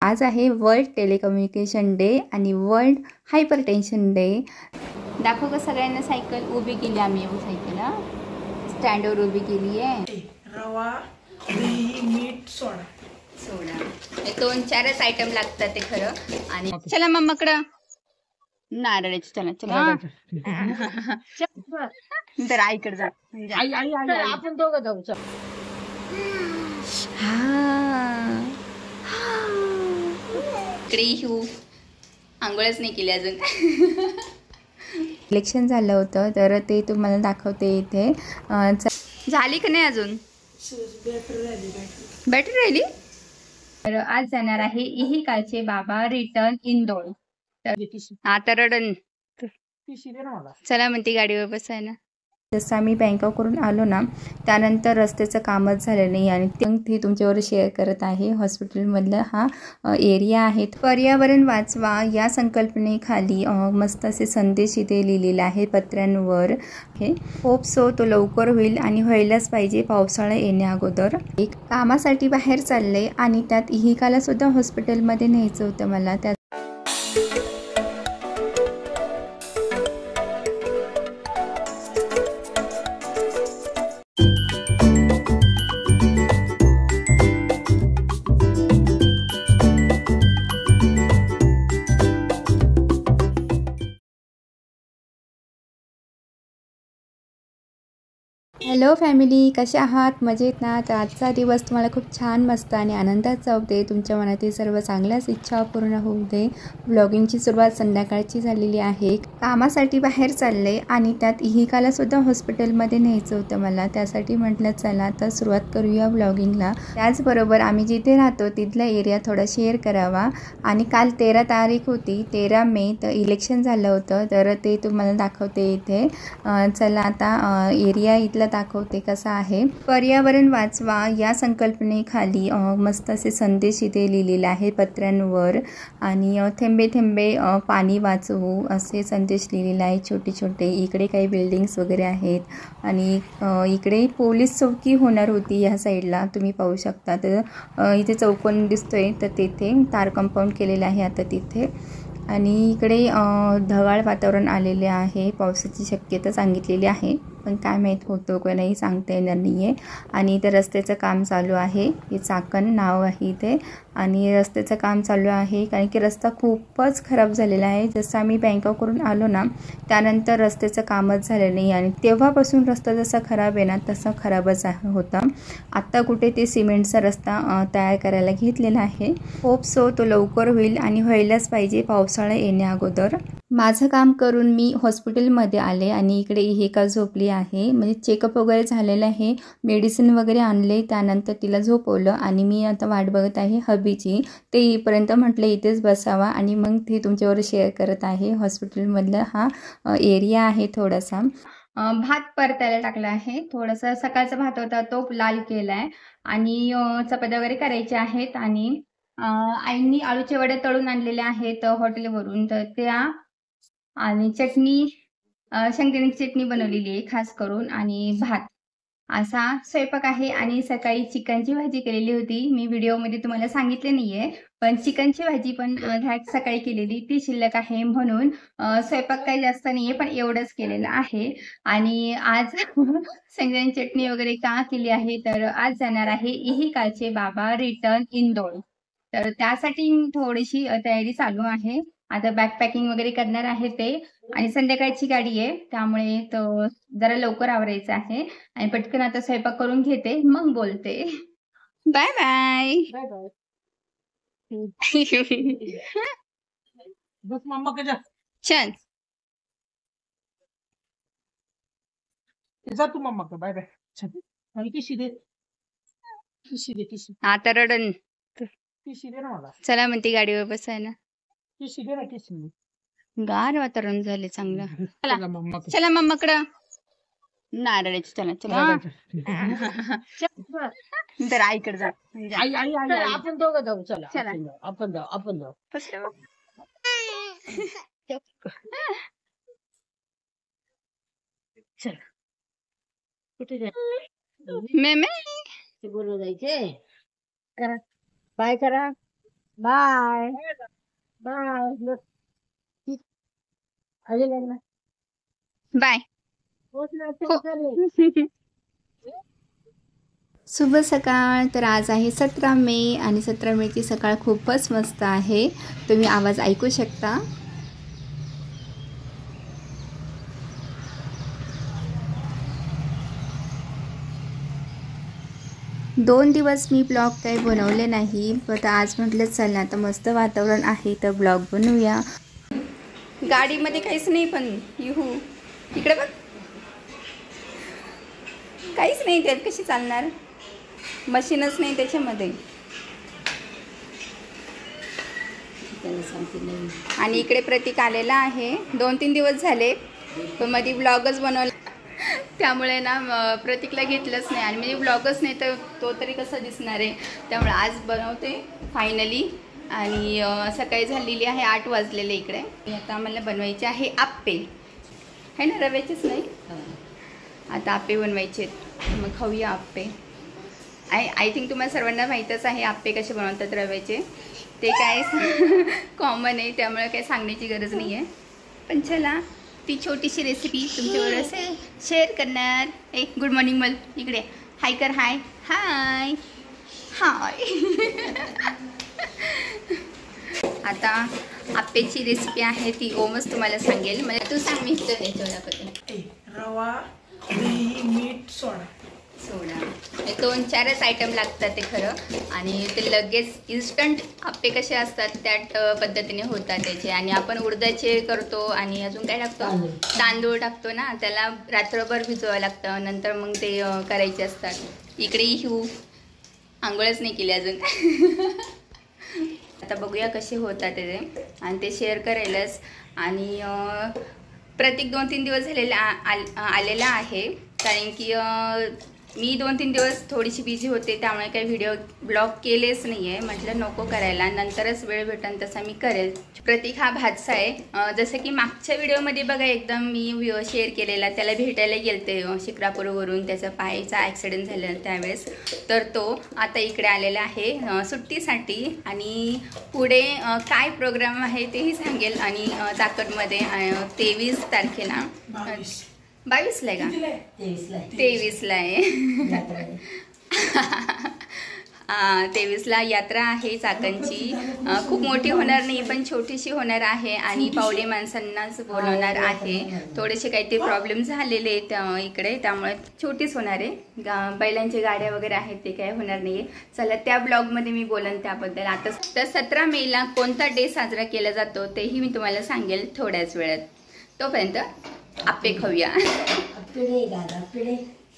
आज आहे world telecommunication day आणि वर्ल्ड हायपरटेन्शन डे। दाखव का सगळ्यांना सायकल उभी केली आम्ही, सायकल स्टँडवर उभी केली आहे। रवा, दही, मीठ, सोडा हे 2-4च आयटम लागतात ते खरं। आणि चला मम्माकडं नारळाची, चला चला तर आईकडे जा, आपण दोघं जाऊ। इकडे येऊ, आंघोळच नाही केली अजून। इलेक्शन झालं होतं तर ते तुम्हाला दाखवते इथे। झाली का नाही अजून? बॅटरी राहिली। तर आज जाणार आहे इहिकाचे बाबा रिटर्न इंदोर। आता रडन चला म्हणते गाडीवर बसायला। जसं आम्ही बँकाकडून आलो ना, त्यानंतर रस्त्याचं कामच झालं नाही आणि ते तुमच्यावर शेअर करत आहे। हॉस्पिटलमधला हा एरिया आहे। पर्यावरण वाचवा या संकल्पनेखाली मस्त असे संदेश इथे लिहिलेले आहे पत्र्यांवर। हे होप सो तो लवकर होईल आणि व्हायलाच पाहिजे पावसाळा येण्या अगोदर। एक कामासाठी बाहेर चालले आणि त्यात इहिकाला सुद्धा हॉस्पिटलमध्ये न्यायचं होतं मला। त्या हॅलो फॅमिली, कसे आहात? मजेत ना? तर आजचा दिवस तुम्हाला खूप छान मस्त आणि आनंदात जाऊ दे। तुमच्या मनातील सर्व चांगल्याच इच्छा पूर्ण होऊ दे। ब्लॉगिंगची सुरुवात संध्याकाळची झालेली आहे। कामासाठी बाहेर चालले आणि त्यात इहिकाला सुद्धा हॉस्पिटलमध्ये न्यायचं होतं मला। त्यासाठी म्हटलं चला आता सुरुवात करूया ब्लॉगिंगला। त्याचबरोबर आम्ही जिथे राहतो तिथला एरिया थोडा शेअर करावा। आणि काल 13 तारीख होती, 13 मे, तर इलेक्शन झालं होतं तर ते तुम्हाला दाखवते इथे। चला आता एरिया इथला दाखवते कसा आहे। पर्यावरण वाचवा या संकल्पनेखाली मस्त असे संदेश इथे लिहिलेले आहे पत्र्यांवर। आणि थेंबे थेंबे पाणी वाचवू असे संदेश लिहिलेले आहे छोटे छोटे। इकडे काही बिल्डिंग्स वगैरे आहेत आणि इकडे पोलीस चौकी होणार होती या साईडला, तुम्ही पाहू शकता। तर इथे चौकोन दिसतोय तर तिथे तार कंपाऊंड केलेलं आहे आता तिथे। आणि इकडे ढगाळ वातावरण आलेले आहे, पावसाची शक्यता सांगितलेली आहे, पण काय माहीत होतो का नाही सांगता येणार नाही आहे। आणि इथे रस्त्याचं काम चालू आहे, हे चाकण नाव आहे इथे। आणि रस्त्याचं काम चालू आहे कारण की रस्ता खूपच खराब झालेला आहे। जसं आम्ही बँकाकडून आलो ना, त्यानंतर रस्त्याचं कामच झालं नाही आणि तेव्हापासून रस्ता जसा खराब आहे ना तसा खराबच होता। आत्ता कुठे ते सिमेंटचा रस्ता तयार करायला घेतलेला आहे। होप सो तो लवकर होईल आणि व्हायलाच पाहिजे पावसाळा येण्या अगोदर। माझं काम करून मी हॉस्पिटलमध्ये आले आणि इकडे इहिका झोपली आहे, म्हणजे चेकअप वगैरे झालेलं आहे, मेडिसिन वगैरे आणले, त्यानंतर तिला झोपवलं आणि मी आता वाट बघत आहे हबीची। ते येईपर्यंत म्हटलं इथेच बसावा आणि मग ते तुमच्यावर शेअर करत आहे। हॉस्पिटलमधला हा एरिया आहे थोडासा। भात परतायला टाकला आहे, थोडासा सकाळचा भात होता तो लाल केला आहे आणि चपात्या वगैरे करायच्या आहेत। आणि आईंनी आळूचे वडे तळून आणलेले आहेत हॉटेलवरून, तर त्या आणि चटणी, शेंगदाण्याची चटणी बनवलेली आहे खास करून, आणि भात असा स्वयंपाक आहे। आणि सकाळी चिकनची भाजी केलेली होती, मी व्हिडिओमध्ये तुम्हाला सांगितले नाहीये, पण चिकनची भाजी पण सकाळी केलेली ती शिल्लक आहे, म्हणून स्वयंपाक काही जास्त नाहीये पण एवढंच केलेलं आहे। आणि आज शेंगदाण्याची चटणी वगैरे का केली आहे, तर आज जाणार आहे इहिकाचे बाबा रिटर्न इंदोर, तर त्यासाठी थोडीशी तयारी चालू आहे। आता बॅग पॅकिंग वगैरे करणार आहे ते, आणि संध्याकाळची गाडी आहे त्यामुळे तो जरा लवकर आवरायचं आहे। आणि पटकन आता स्वयंपाक करून घेते मग बोलते। Bye bye. बस मम्मा के जा, चल जा तू मम्मा के, बाय बाय। आणि किशी दे, किशी दे, किशी आता रडन किशी दे ना मला। चला म्हणते गाडीवर बसायला। किशी दे ना, किशी गार वातावरण झाले चांगलं। चला मम्मा के, चला मम्माकडं नारळाची, चला चला तर आईकडे जा, आई आई आई आपण दोघं जाऊ। चला चला आपण जाऊ, आपण जाऊ। चल कुठे जायचं? मे बोलू जायचे, करा बाय करा, बाय बाय. बाय. शुभ सकाळ. तर आज आहे 17 मे आणि 17 मेची सकाळ खूपच मस्त आहे. तुम्ही आवाज ऐकू शकता. दोन दिवस मी ब्लॉग काही बनवले नाही, पण आज म्हटलं चला आता मस्त वातावरण आहे तर ब्लॉग बनवूया. गाडीमध्ये काहीच नाही, पण युहू इकडे बघ, काहीच नाही. त्यात कशी चालणार, मशीनच नाही त्याच्यामध्ये. आणि इकडे प्रतीक आलेला आहे. 2-3 दिवस झाले पण मध्ये ब्लॉगच बनवला, त्यामुळे ना प्रतीकला घेतलंच नाही. आणि म्हणजे ब्लॉगच नाही तर तो तरी कसा दिसणार आहे. त्यामुळे आज बनवते फायनली. आणि सकाळी झालेली आहे 8 वाजलेले इकडे. आता आम्हाला बनवायचे आहे आप्पे, है ना, रव्याचेच नाही. आता आप्पे बनवायचे आहेत, मग खाऊया आप्पे. आय थिंक तुम्हाला सर्वांना माहीतच आहे आप्पे कसे बनवतात रव्याचे. ते काय कॉमन आहे, त्यामुळे काही सांगण्याची गरज नाही आहे. पण चला ती छोटीशी रेसिपी तुमच्याबरोबर शेअर करणार. गुड मॉर्निंग मल, इकडे हाय कर. हाय हाय हाय. आता आप्पेची रेसिपी आहे ती ओमच तुम्हाला सांगेल. म्हणजे तू सांग, मी रवा, दही, मीठ, सोडा. 2-4च आयटम लागतात ते खरं. आणि ते लगेच इन्स्टंट आप्पे कसे असतात त्यात पद्धतीने होतात त्याचे. आणि आपण उडदाचे करतो आणि अजून काय टाकतो, तांदूळ टाकतो ना, त्याला रात्रभर भिजवावं लागतं, नंतर मग ते करायचे असतात. इकडे हिऊ आंघोळच नाही केली अजून. आता बघूया कसे होतात ते, आणि ते शेअर करायलाच. आणि प्रत्येक 2-3 दिवस झालेला आलेला आहे, कारण की मी 2-3 दिवस थोडीशी बिझी होते, त्यामुळे काही ब्लॉग केलेच नाही आहे. म्हटलं नको करायला, नंतरच वेळ भेटेल तसा मी करेल. प्रतीक हा भातसा आहे. जसं की मागच्या व्हिडिओमध्ये बघा एकदम मी शेअर केलेला, त्याला भेटायला गेलते शिक्रापूरवरून, त्याचा पायाचा ॲक्सिडेंट झालेला त्यावेळेस. तर तो आता इकडे आलेला आहे सुट्टीसाठी. आणि पुढे काय प्रोग्राम आहे तेही सांगेल. आणि चाकणमध्ये 23 तारखेला 22ला आहे का, 23ला आहे. 23ला यात्रा आहे चाकणची. खूप मोठी होणार नाही, पण छोटीशी होणार आहे. आणि पावले माणसांनाच बोलवणार आहे. थोडेसे काहीतरी प्रॉब्लेम झालेले आहेत इकडे, त्यामुळे छोटीच होणार आहे. बैलांच्या गाड्या वगैरे आहेत ते काय होणार नाही. चला त्या ब्लॉगमध्ये मी बोलन त्याबद्दल. आता तर 17 मेला कोणता डे साजरा केला जातो तेही मी तुम्हाला सांगेल थोड्याच वेळात. तोपर्यंत आप्पे खाऊया.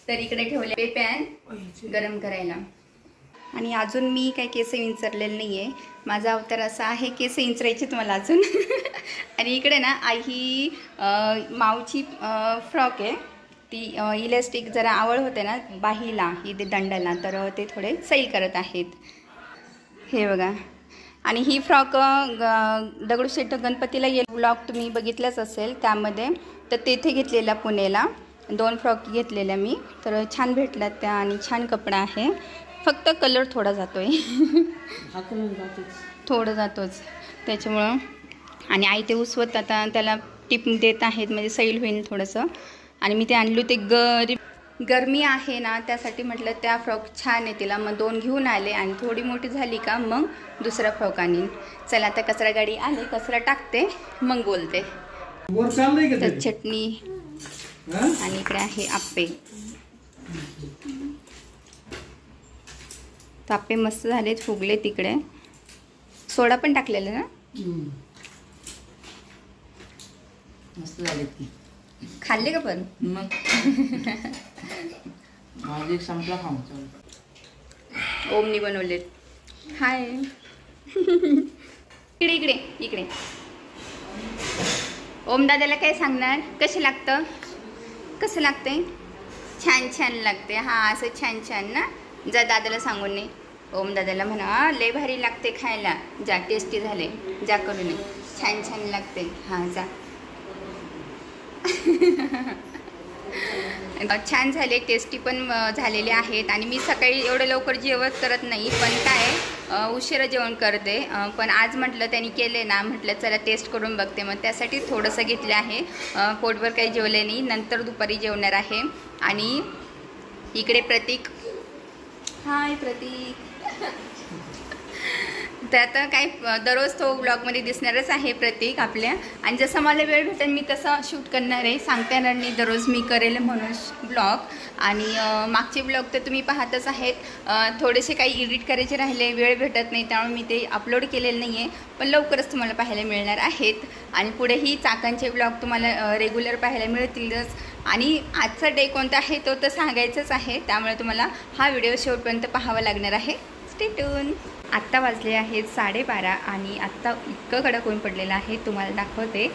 तर इकडे ठेवले पॅन गरम करायला. आणि अजून मी काही केस विंचरलेले नाही आहे. माझा अवतार असा आहे, केस विंचरायचे तुम्हाला अजून. आणि इकडे ना ही माऊची फ्रॉक आहे, ती इलॅस्टिक जरा आवड होते ना बाहीला, इथे दंडाला, तर ते थोडे सैल करत आहेत. हे बघा. आणि ही फ्रॉक दगडूशेठ गणपतीला ब्लॉग तुम्ही बघितलाच असेल त्यामध्ये, तर तेथे घेतलेला पुण्याला 2 फ्रॉक घेतलेल्या मी. तर छान भेटल्यात त्या आणि छान कपडा आहे. फक्त कलर थोडा जातोय. थोडं जातोच त्याच्यामुळं. आणि आई ते उसवत आता त्याला टिप देत आहेत, म्हणजे सैल होईल थोडंसं. आणि मी ते आणलो ते गरमी आहे ना, त्यासाठी म्हटलं त्या फ्रॉक छान आहे तिला, मग 2 घेऊन आले. आणि थोडी मोठी झाली का मग दुसरा फ्रॉक आणीन. चला आता कचरा गाडी आली, कचरा टाकते मग बोलते. तर चटणी आणि इकडे आहे आप्पे. तर आप्पे मस्त झालेत, फुगले. तिकडे सोडा पण टाकलेला ना, मस्त झाले. खाल्ले का पण मग संपला खाऊ. ओमनी बनवलेत. हाय. इकडे इकडे इकडे. ओम दादाला काय सांगणार, कसे लागतं, कसं लागतंय. छान छान लागते. हां असं छान छान ना. जा दादाला सांगून नाही. ओम दादाला म्हणा लय भारी लागते खायला, जा टेस्टी झाले, जा करून छान छान लागते. हां जा. छान झाले, टेस्टी पण झालेले आहेत. आणि मी सकाळी एवढं लवकर जेवत करत नाही, पण काय उशिरा जेवण करते, पण आज म्हटलं त्यांनी केले ना, म्हटलं चला टेस्ट करून बघते. मग त्यासाठी थोडंसं घेतलं आहे. पोटभर काही जेवले नाही, नंतर दुपारी जेवणार आहे. आणि इकडे प्रतीक, हाय प्रतीक. तर आता काय दररोज तो ब्लॉगमध्ये दिसणारच आहे प्रतीक आपल्या. आणि जसं मला वेळ भेटेल मी तसं शूट करणार आहे. सांगता येणार नाही दररोज मी करेल म्हणून ब्लॉग. आणि मागचे ब्लॉग तर तुम्ही पाहतच आहेत. थोडेसे काही एडिट करायचे राहिले, वेळ भेटत नाही, त्यामुळे मी ते अपलोड केलेलं नाही आहे. पण लवकरच तुम्हाला पाहायला मिळणार आहेत. आणि पुढेही चाकांचे ब्लॉग तुम्हाला रेग्युलर पाहायला मिळतीलच. आणि आजचा डे कोणता आहे तो तर सांगायचंच आहे, त्यामुळे तुम्हाला हा व्हिडिओ शेवटपर्यंत पाहावा लागणार आहे. Stay tune. आत्ता वाजले आहेत 12:30 आणि आत्ता इतकं कडक ऊन पडलेलं आहे. तुम्हाला दाखवते,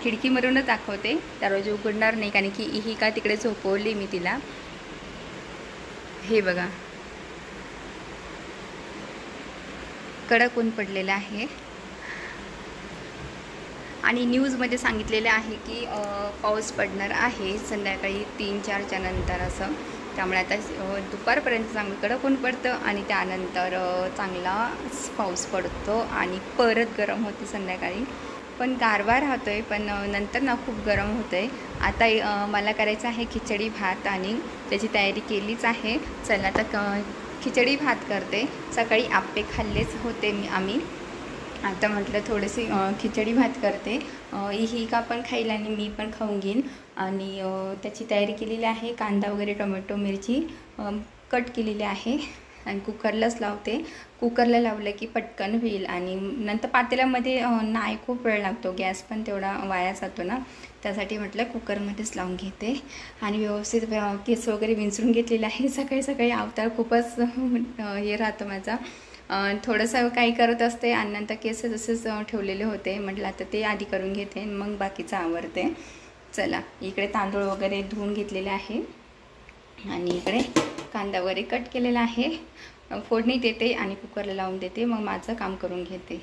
खिडकीमधूनच दाखवते. दरवाजा उघडणार नाही कारण की ही का तिकडे झोपवली मी तिला. हे बघा, कडक ऊन पडलेलं आहे. आणि न्यूजमध्ये सांगितलेलं आहे की पाऊस पडणार आहे संध्याकाळी 3-4च्या नंतर असं. त्यामुळे आता दुपारपर्यंत चांगलं कडक ऊन पडतं आणि त्यानंतर चांगला पाऊस पडतो आणि परत गरम होते संध्याकाळी. पण गारवा राहतो आहे, पण नंतर ना खूप गरम होतं आहे. आता मला करायचं आहे खिचडी भात आणि त्याची तयारी केलीच आहे. चला आता खिचडी भात करते. सकाळी आप्पे खाल्लेच होते आम्ही. आता म्हटलं थोडेसे खिचडी भात करते. ही का पण खाईल आणि मी पण खाऊन घेईन. आणि त्याची तयारी केलेली आहे. कांदा वगैरे, टोमॅटो, मिरची कट केलेली आहे आणि कुकरलाच लावते. कुकरला लावलं की पटकन होईल. आणि नंतर पातेल्यामध्ये नाही खूप वेळ लागतो, गॅस पण तेवढा वाया जातो ना, त्यासाठी म्हटलं कुकरमध्येच लावून घेते. आणि व्यवस्थित केस वगैरे विंचरून घेतलेला आहे. सकाळी सकाळी अवतार खूपच हे राहतं माझा. थोडंसं काही करत असते आणि नंतर केस जसेच ठेवलेले होते. म्हटलं आता ते आधी करून घेते, मग बाकीचं आवरते. चला, इकडे तांदूळ वगैरे धुवून घेतलेले आहे आणि इकडे कांदा वगैरे कट केलेला आहे. फोडणी देते आणि कुकरला लावून देते, मग माझं काम करून घेते.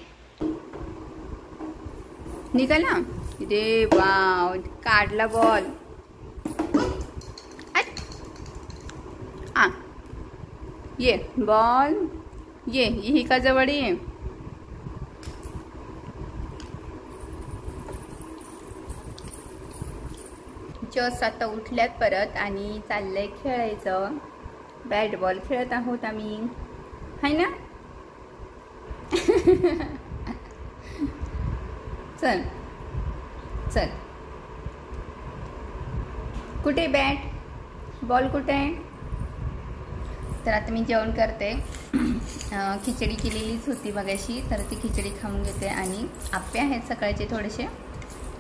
निघाला रे, वाव, काढला बॉल. ये बॉल, ये ही का जवळ ये. जस्ट आता उठल्यात परत आणि चाललंय खेळायचं. बॅट बॉल खेळत आहोत आम्ही, हाय ना. चल चल, कुठे बॅट बॉल कुठे आहे. तर आता मी जेवण करते. खिचडी केलेलीच होती मगाशी, तर ती खिचडी खाऊन घेते. आणि आप्पे आहेत सकाळचे थोडेसे,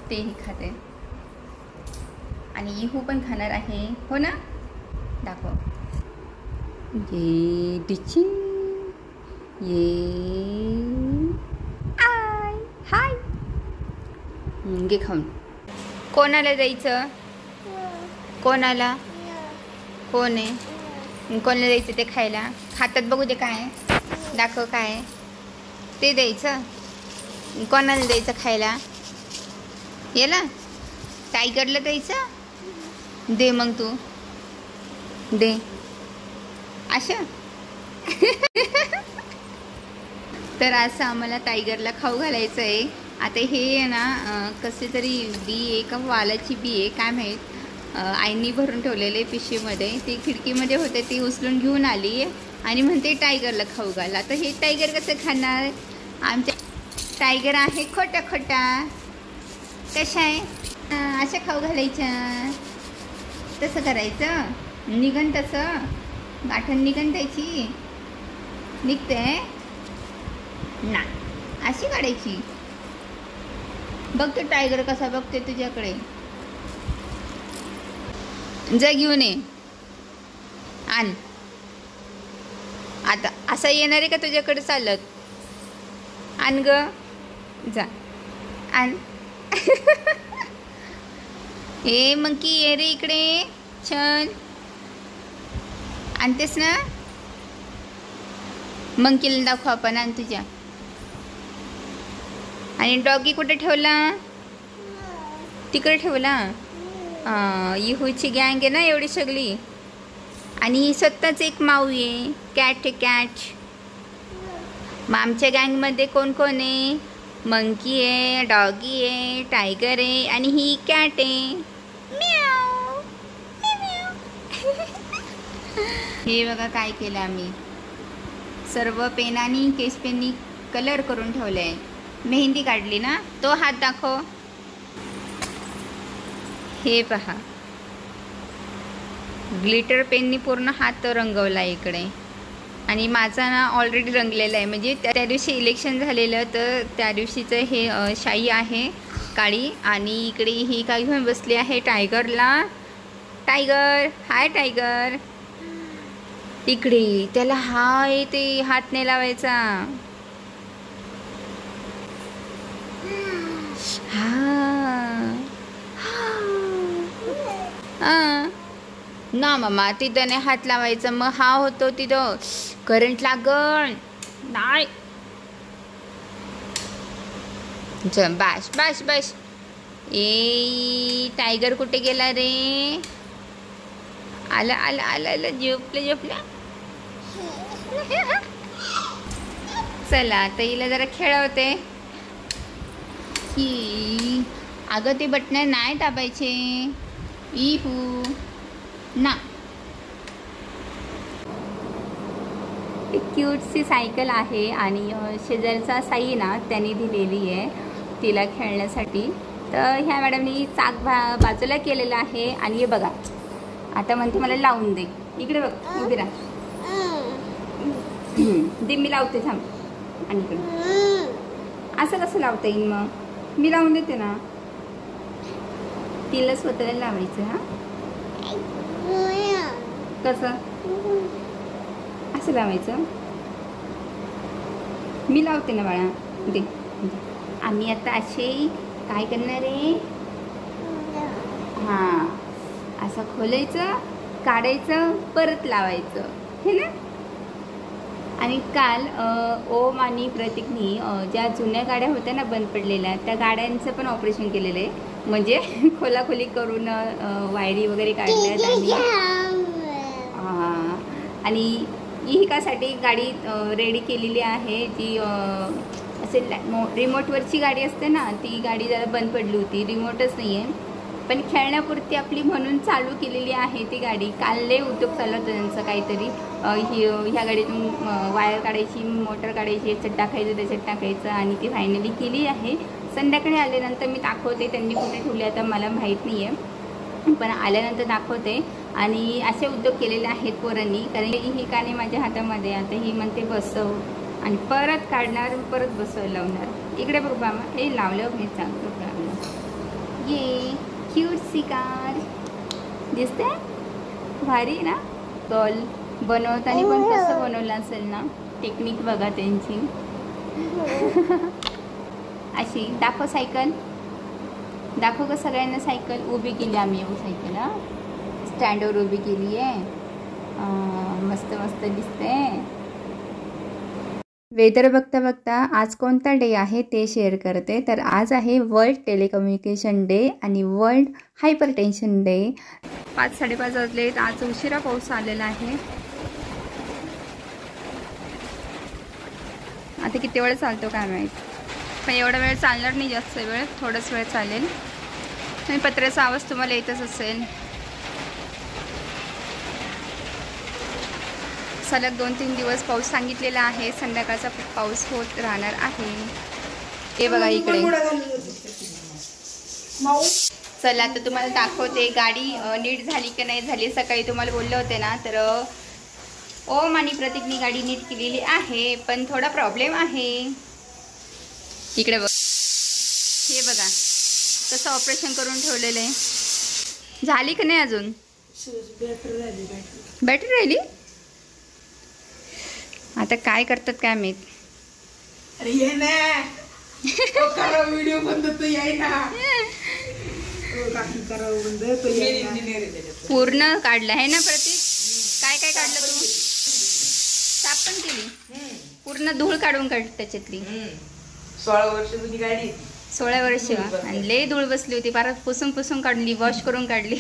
तेही खाते. आणि इहू पण खाणार आहे, हो ना. दाखव, ये डिची, ये आय, हाय. घे खाऊन. कोणाला जायचं, कोणाला, कोण आहे, कोणाला द्यायचं ते खायला. खातात बघू दे, काय दाखव, काय ते द्यायचं. कोणाला द्यायचं खायला, याला टायगरला द्यायचं. दे मग तू दे अशा. तर असं आम्हाला टायगरला खाऊ घालायचं आहे. आता हे ना कसे तरी बी आहे का वालाची बी आहे काय माहीत, आईनी भरून ठेवलेले पिशवीमध्ये. ती खिडकीमध्ये होते, ती उचलून घेऊन आली आणि म्हणते टायगरला खाऊ घाल. आता हे टायगर कसं खाणार. आमच्या टायगर आहे खोटा खोटा. कशा आहे, अशा खाऊ घालायच्या. तसं करायचं, निघन तसं गाठण निघन त्याची. निघते ना, अशी काढायची. बघते टायगर कसा बघते तुझ्याकडे. जा घेऊन ये, आण. आता असा येणार आहे का तुझ्याकडे चालत. आण ग, जा आण. ए मंकी, ये रे इकडे. छान आणतेस ना. मंकीला दाखव आपण, आण तुझ्या. आणि डॉगी कुठे ठेवला, तिकडे ठेवला. इहूची गँग आहे ना एवढी सगळी. आणि ही स्वतःच एक माऊ आहे, कॅट आहे कॅट. मग आमच्या गँगमध्ये कोण कोण आहे? मंकी आहे, डॉगी आहे, टायगर आहे आणि ही कॅट आहे. म्याऊ, म्याऊ. हे बघा काय केलं आम्ही. सर्व पेनानी केस पेननी कलर करून ठेवले आहे. मेहंदी काढली ना. तो हात दाखव. हे पहा, ग्लिटर पेननी पूर्ण हात रंगवला इकडे. आणि माझा ना ऑलरेडी रंगलेला आहे. म्हणजे त्या दिवशी इलेक्शन झालेलं, तर त्या दिवशीचं हे शाई आहे काळी. आणि इकडे ही काय घेऊन बसली आहे टायगरला. टायगर, हाय टायगर. इकडे त्याला हाय ते हात नाही लावायचा. ना मामा तिथं नाही हात लावायचं. मग हा होतो तिथं करंट लागण. नाही बस बस बस. ए टायगर कुठे गेला रे? आला आला आला आला. झोपलं झोपलं. चला आता हिला जरा खेळवते. ही अगं ते बटन नाही दाबायचे. इहू ना. एक क्यूटसी सायकल आहे आणि शेजारचा साई ना त्यांनी दिलेली आहे तिला खेळण्यासाठी. तर ह्या मॅडमनी चाक बाजूला केलेलं आहे. आणि हे बघा आता म्हणते मला लावून दे. इकडे बघ, उभी राहा. दे मी लावते, थांब. आणि इकडे असं कसं लावता येईल? मग मी लावून देते ना. तिला स्वतःला लावायचं. हा कसं? असं लावायचं. मी लावते ना बाळा, दे. आम्ही आता असे काय करणार आहे? हां, असं खोलायचं, काढायचं, परत लावायचं, हे ना. आणि काल ओम आणि प्रतीकनी ज्या जुन्या गाड्या होत्या ना बंद पडलेल्या, त्या गाड्यांचं पण ऑपरेशन केलेलं आहे. म्हणजे खोलाखोली करून वायरी वगैरे काढल्या. आणि इहिकासाठी गाडी रेडी केलेली आहे. ती असे रिमोटवरची गाडी असते ना, ती गाडी जरा बंद पडली होती. रिमोटच नाही आहे, पण खेळण्यापुरती आपली म्हणून चालू केलेली आहे ती गाडी. काल लय उद्योग चालला होता त्यांचा काहीतरी. ह्या गाडीतून वायर काढायची, मोटर काढायची, याच्यात टाकायचं, त्याच्यात टाकायचं. आणि ती फायनली केली आहे. संध्याकाळी आल्यानंतर मी दाखवते त्यांनी कुठे ठेवली, आता मला माहीत नाही आहे, पण आल्यानंतर दाखवते. आणि असे उद्योग केलेले आहेत पोरांनी. कारण ही काने माझ्या हातामध्ये. आता ही म्हणते बसव आणि परत काढणार, परत बसवायला लावणार. इकडे बघ बाबा, हे लावलं मी चांगलं लावलं. ये क्यूटसी कार दिसते, भारी ना. डॉल बनवताना पण कसं बनवलं असेल ना, टेक्निक बघा त्यांची. अशी दाखव सायकल, दाखव का सगळ्यांना सायकल. उभी केली आम्ही एवढी सायकल. स्टँडवर उभी केली आहे. मस्त मस्त दिसते. वेदर बघता बघता आज कोणता डे आहे ते शेअर करते. तर आज आहे वर्ल्ड टेलिकम्युनिकेशन डे आणि वर्ल्ड हायपर टेन्शन डे. 5:30 वाजलेत. आज उशिरा पाऊस आलेला आहे. आता किती वेळ चालतो काय माहीत, पण एवढा वेळ चालणार नाही, जास्त वेळ, थोडाच वेळ चालेल. आणि पत्र्याचा आवाज तुम्हाला येतच असेल. सलग 2-3 दिवस पाऊस सांगितलेला आहे. संध्याकाळचा पाऊस होत राहणार आहे. हे बघा इकडे. चला आता तुम्हाला दाखवते गाडी नीट झाली की नाही झाली. सकाळी तुम्हाला बोलले होते ना, तर ओम आणि प्रतीकनी गाडी नीट केलेली आहे, पण थोडा प्रॉब्लेम आहे. इकडे बघ, हे बघा कसं ऑपरेशन करून ठेवलेलं आहे. झाली की नाही अजून? बॅटरी राहिली. आता काय करतात काय माहित. व्हिडिओ बंद तो याय ना. पूर्ण काढलं आहे ना प्रतीक? काय काय काढलं तू? साफ पण केली, पूर्ण धूळ काढून काढली त्याच्यातली. 16 वर्षाची गाडी. 16 वर्ष आणि लय धूळ बसली होती. परत पुसून पुसून काढली, वॉश करून काढली.